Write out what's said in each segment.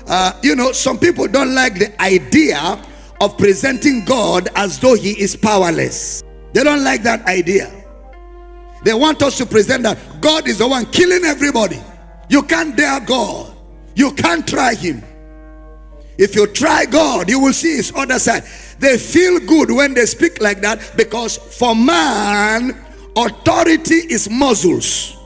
Some people don't like the idea of presenting God as though he is powerless. They don't like that idea. They want us to present that God is the one killing everybody. You can't dare God. You can't try him. If you try God, you will see his other side. They feel good when they speak like that, because for man, authority is muscles.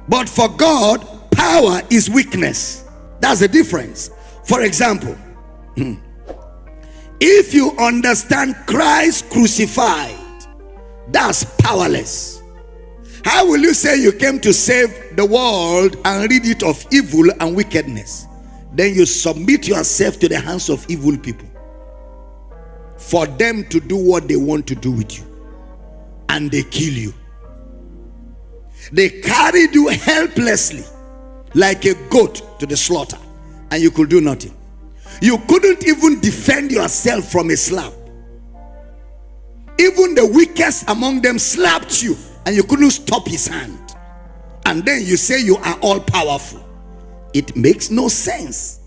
But for God, power is weakness. That's the difference. For example, if you understand Christ crucified, that's powerless. How will you say you came to save the world and rid it of evil and wickedness? Then you submit yourself to the hands of evil people for them to do what they want to do with you, and they kill you. They carried you helplessly like a goat to the slaughter, and you could do nothing. You couldn't even defend yourself from a slap. Even the weakest among them slapped you, and you couldn't stop his hand. And then you say you are all powerful. It makes no sense.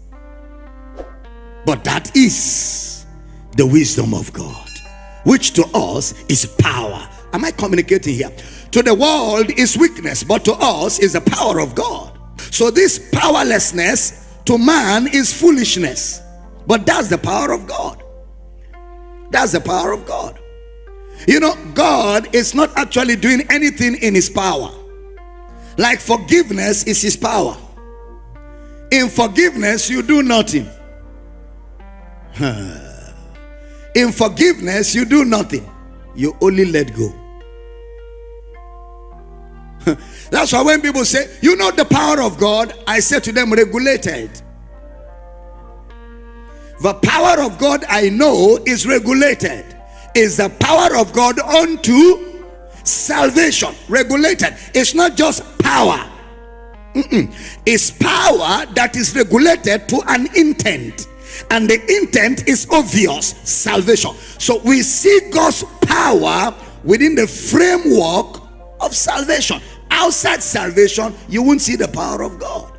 But that is the wisdom of God, which to us is power. Am I communicating here? To the world is weakness, but to us is the power of God. So this powerlessness to man is foolishness, but that's the power of God. That's the power of God. God is not actually doing anything in his power. Like forgiveness is his power. In forgiveness, you do nothing. In forgiveness, you do nothing. You only let go. That's why when people say, the power of God, I say to them, regulated. The power of God I know is regulated. Is the power of God unto salvation. Regulated. It's not just power. It's power that is regulated to an intent, and the intent is obvious: salvation. So we see God's power within the framework of salvation. Outside salvation, you won't see the power of God.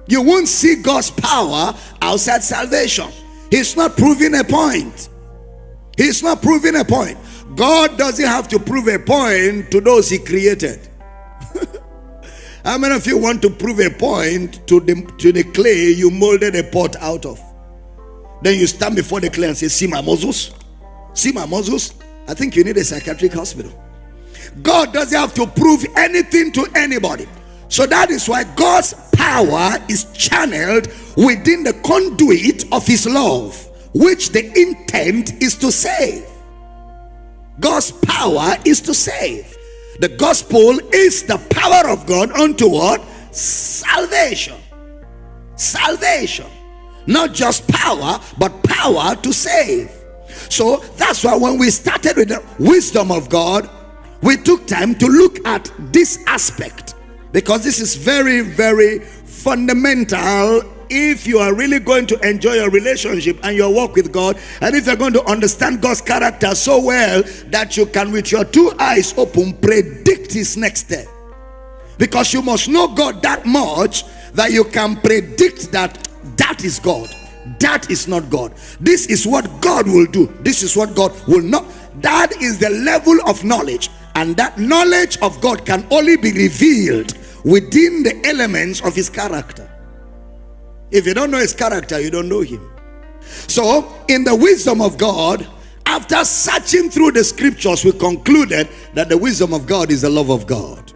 You won't see God's power outside salvation. He's not proving a point. He's not proving a point. God doesn't have to prove a point to those he created. How many of you want to prove a point to the clay you molded a pot out of? Then you stand before the clay and say, see my muscles? See my muscles? I think you need a psychiatric hospital. God doesn't have to prove anything to anybody. So that is why God's power is channeled within the conduit of his love, which the intent is to save. God's power is to save. The gospel is the power of God unto what? Salvation. Salvation. Not just power, but power to save. So that's why when we started with the wisdom of God, we took time to look at this aspect, because this is very, very fundamental if you are really going to enjoy your relationship and your walk with God, and if you're going to understand God's character so well that you can, with your two eyes open, predict his next step. Because you must know God that much that you can predict that is God, that is not God. This is what God will do, this is what God will not. That is the level of knowledge, and that knowledge of God can only be revealed within the elements of his character. If you don't know his character, you don't know him. So in the wisdom of God, after searching through the scriptures, we concluded that the wisdom of God is the love of God.